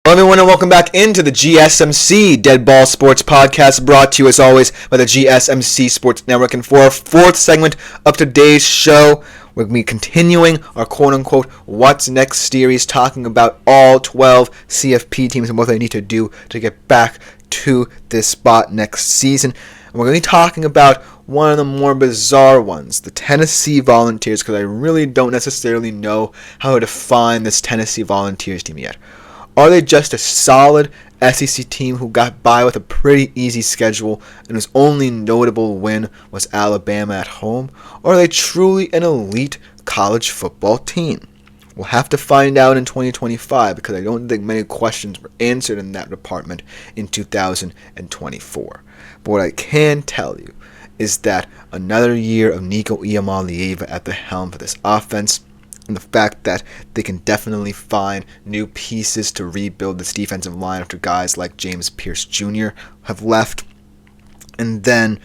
Hello everyone and welcome back into the GSMC Dead Ball Sports Podcast, brought to you as always by the GSMC Sports Network. And for our fourth segment of today's show, we're going to be continuing our quote-unquote What's Next series, talking about all 12 CFP teams and what they need to do to get back to this spot next season. And we're going to be talking about one of the more bizarre ones, the Tennessee Volunteers, because I really don't necessarily know how to define this Tennessee Volunteers team yet. Are they just a solid SEC team who got by with a pretty easy schedule and whose only notable win was Alabama at home? Or are they truly an elite college football team? We'll have to find out in 2025 because I don't think many questions were answered in that department in 2024. But what I can tell you is that another year of Nico Iamaleava at the helm for this offense, and the fact that they can definitely find new pieces to rebuild this defensive line after guys like James Pierce Jr. have left, and then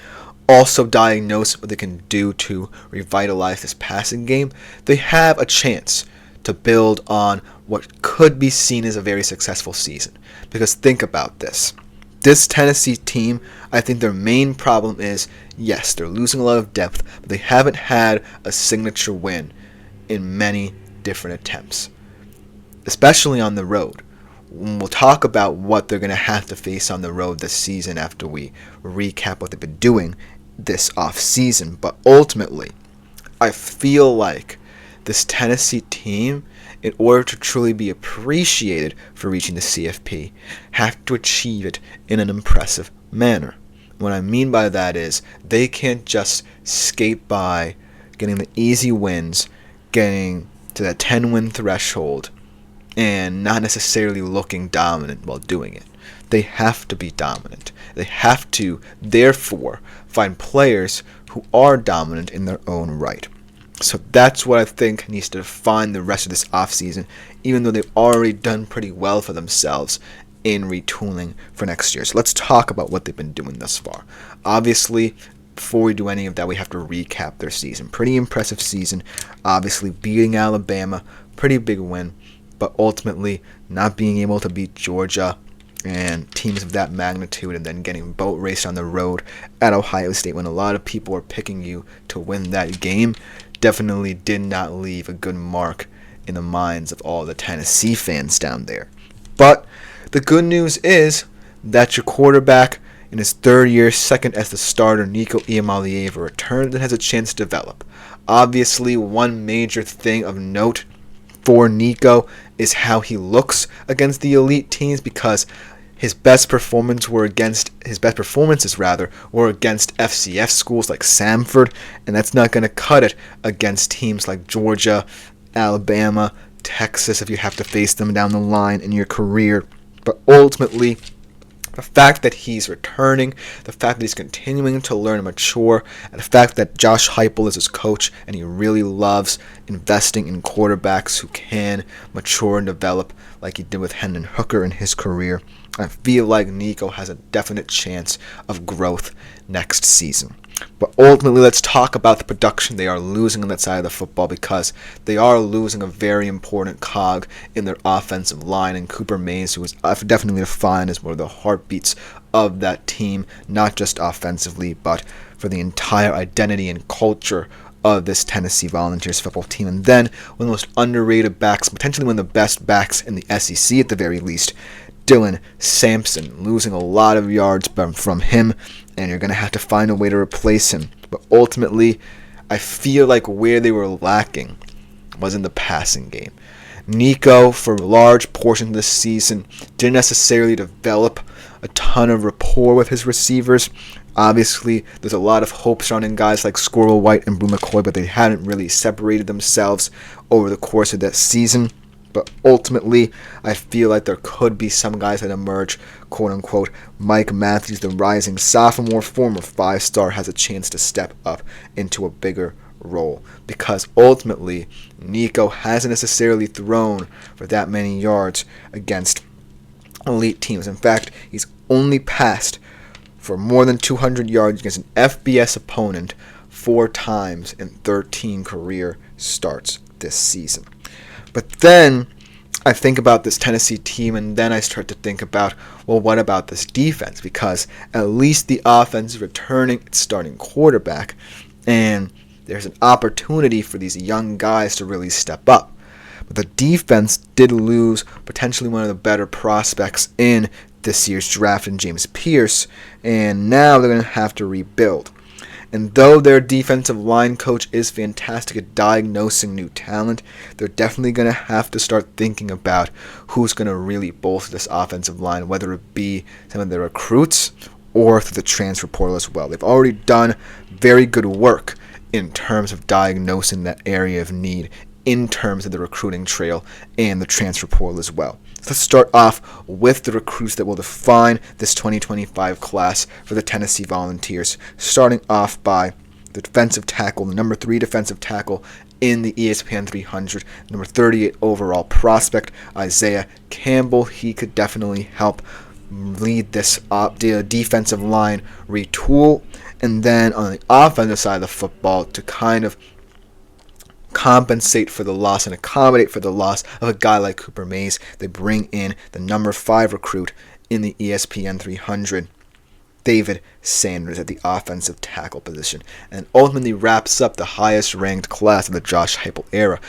also diagnose what they can do to revitalize this passing game, they have a chance to build on what could be seen as a very successful season. Because think about this. This Tennessee team, I think their main problem is, yes, they're losing a lot of depth, but they haven't had a signature win in many different attempts, especially on the road. We'll talk about what they're going to have to face on the road this season after we recap what they've been doing this off season. But ultimately, I feel like this Tennessee team, in order to truly be appreciated for reaching the CFP, have to achieve it in an impressive manner. What I mean by that is they can't just skate by getting the easy wins, getting to that 10-win threshold, and not necessarily looking dominant while doing it. They have to be dominant. They have to, therefore, find players who are dominant in their own right. So that's what I think needs to define the rest of this offseason, even though they've already done pretty well for themselves in retooling for next year. So let's talk about what they've been doing thus far. Obviously, before we do any of that, we have to recap their season. Pretty impressive season. Obviously, beating Alabama, pretty big win, but ultimately not being able to beat Georgia and teams of that magnitude, and then getting boat raced on the road at Ohio State when a lot of people were picking you to win that game, definitely did not leave a good mark in the minds of all the Tennessee fans down there. But the good news is that your quarterback, in his third year, second as the starter, Nico Iamaleava, returns and has a chance to develop. Obviously, one major thing of note for Nico is how he looks against the elite teams, because his best performances were against FCS schools like Samford, and that's not going to cut it against teams like Georgia, Alabama, Texas if you have to face them down the line in your career. But ultimately, the fact that he's returning, the fact that he's continuing to learn and mature, and the fact that Josh Heupel is his coach and he really loves investing in quarterbacks who can mature and develop like he did with Hendon Hooker in his career, I feel like Nico has a definite chance of growth next season. But ultimately, let's talk about the production they are losing on that side of the football, because they are losing a very important cog in their offensive line, and Cooper Mays, who is definitely defined as one of the heartbeats of that team, not just offensively, but for the entire identity and culture of this Tennessee Volunteers football team. And then one of the most underrated backs, potentially one of the best backs in the SEC at the very least, Dylan Sampson, losing a lot of yards from him, and you're going to have to find a way to replace him. But ultimately, I feel like where they were lacking was in the passing game. Nico, for large portions of this season, didn't necessarily develop a ton of rapport with his receivers. Obviously, there's a lot of hope surrounding guys like Squirrel White and Brew McCoy, but they hadn't really separated themselves over the course of that season. But ultimately, I feel like there could be some guys that emerge, quote-unquote. Mike Matthews, the rising sophomore, former 5-star, has a chance to step up into a bigger role. Because ultimately, Nico hasn't necessarily thrown for that many yards against elite teams. In fact, he's only passed for more than 200 yards against an FBS opponent 4 times in 13 career starts this season. But then I think about this Tennessee team, and then I start to think about, well, what about this defense? Because at least the offense is returning its starting quarterback, and there's an opportunity for these young guys to really step up. But the defense did lose potentially one of the better prospects in this year's draft in James Pierce, and now they're going to have to rebuild. And though their defensive line coach is fantastic at diagnosing new talent, they're definitely going to have to start thinking about who's going to really bolster this offensive line, whether it be some of their recruits or through the transfer portal as well. They've already done very good work in terms of diagnosing that area of need in terms of the recruiting trail and the transfer portal as well. So let's start off with the recruits that will define this 2025 class for the Tennessee Volunteers, starting off by the defensive tackle, the number 3 defensive tackle in the ESPN 300, number 38 overall prospect, Isaiah Campbell. He could definitely help lead this defensive line retool. And then on the offensive side of the football, to kind of compensate for the loss and accommodate for the loss of a guy like Cooper Mays, they bring in the number 5 recruit in the ESPN 300, David Sanders, at the offensive tackle position, and ultimately wraps up the highest ranked class of the Josh Heupel era.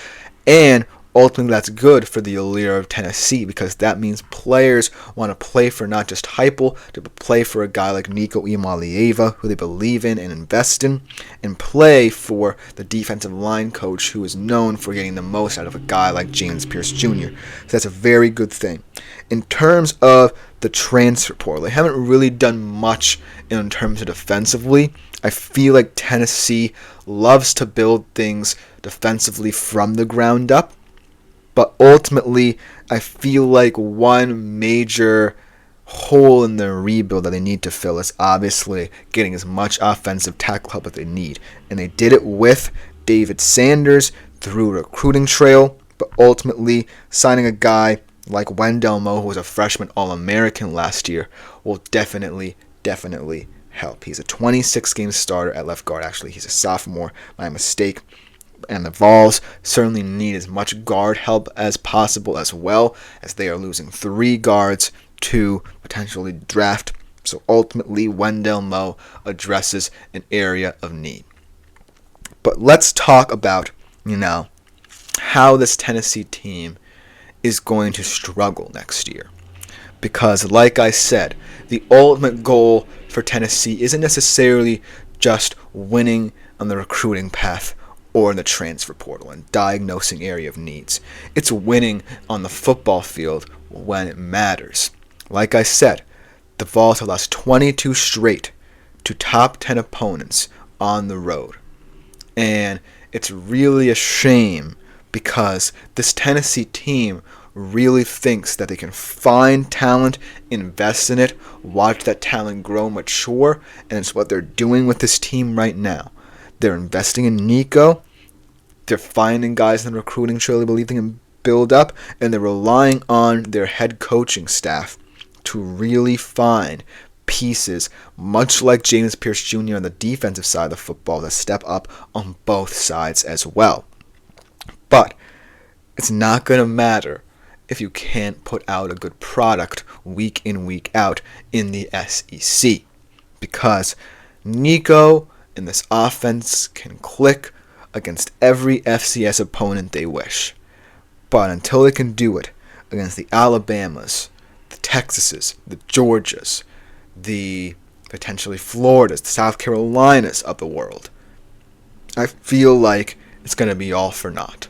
And ultimately that's good for the allure of Tennessee, because that means players want to play for not just Heupel, to play for a guy like Nico Iamaleava, who they believe in and invest in, and play for the defensive line coach who is known for getting the most out of a guy like James Pierce Jr. So that's a very good thing. In terms of the transfer portal, they haven't really done much in terms of defensively. I feel like Tennessee loves to build things defensively from the ground up. But ultimately, I feel like one major hole in their rebuild that they need to fill is obviously getting as much offensive tackle help as they need. And they did it with David Sanders through a recruiting trail, but ultimately signing a guy like Wendell Moe, who was a freshman All-American last year, will definitely help. He's a 26-game starter at left guard. Actually, he's a sophomore. My mistake. And the Vols certainly need as much guard help as possible, as well as they are losing 3 guards to potentially draft. So ultimately, Wendell Moe addresses an area of need. But let's talk about, how this Tennessee team is going to struggle next year. Because like I said, the ultimate goal for Tennessee isn't necessarily just winning on the recruiting path or in the transfer portal and diagnosing area of needs. It's winning on the football field when it matters. Like I said, the Vols have lost 22 straight to top 10 opponents on the road. And it's really a shame, because this Tennessee team really thinks that they can find talent, invest in it, watch that talent grow, mature, and it's what they're doing with this team right now. They're investing in Nico. They're finding guys in the recruiting trail they believe they can build up, and they're relying on their head coaching staff to really find pieces, much like James Pierce Jr. on the defensive side of the football, to step up on both sides as well. But it's not going to matter if you can't put out a good product week in, week out in the SEC, because Nico and this offense can click against every FCS opponent they wish. But until they can do it against the Alabamas, the Texases, the Georgias, the potentially Floridas, the South Carolinas of the world, I feel like it's going to be all for naught.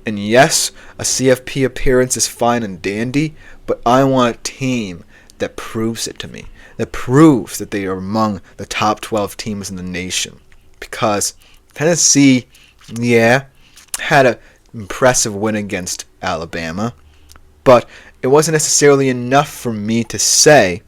And yes, a CFP appearance is fine and dandy, but I want a team that proves it to me, that proves that they are among the top 12 teams in the nation. Because Tennessee, had an impressive win against Alabama, but it wasn't necessarily enough for me to say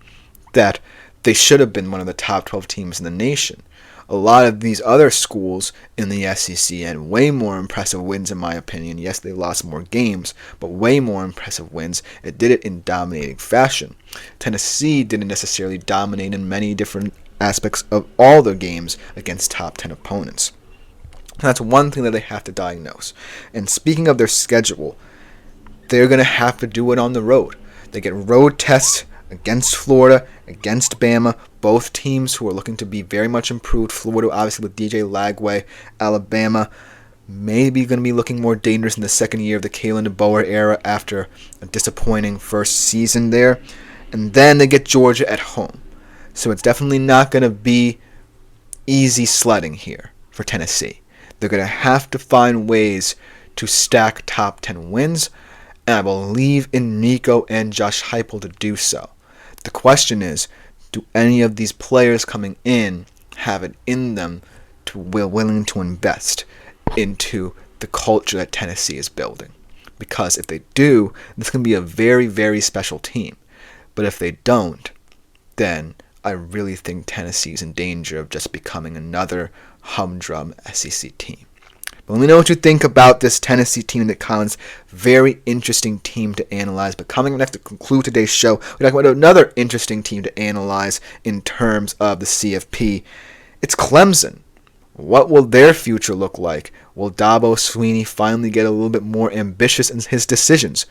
that they should have been one of the top 12 teams in the nation. A lot of these other schools in the SEC had way more impressive wins, in my opinion. Yes, they lost more games, but way more impressive wins. It did it in dominating fashion. Tennessee didn't necessarily dominate in many different aspects of all their games against top 10 opponents. That's one thing that they have to diagnose. And speaking of their schedule, they're going to have to do it on the road. They get road tests against Florida, against Bama, both teams who are looking to be very much improved. Florida, obviously, with DJ Lagway. Alabama, maybe going to be looking more dangerous in the second year of the Kalen DeBoer era after a disappointing first season there. And then they get Georgia at home. So it's definitely not going to be easy sledding here for Tennessee. They're going to have to find ways to stack top 10 wins, and I believe in Nico and Josh Heupel to do so. The question is, do any of these players coming in have it in them to be willing to invest into the culture that Tennessee is building? Because if they do, this can be a very, very special team. But if they don't, then I really think Tennessee's in danger of just becoming another humdrum SEC team. But let me know what you think about this Tennessee team, Nick Collins. Very interesting team to analyze. But coming up next to conclude today's show, we're talking about another interesting team to analyze in terms of the CFP. It's Clemson. What will their future look like? Will Dabo Swinney finally get a little bit more ambitious in his decisions?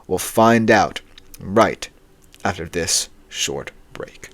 We'll find out right after this short break.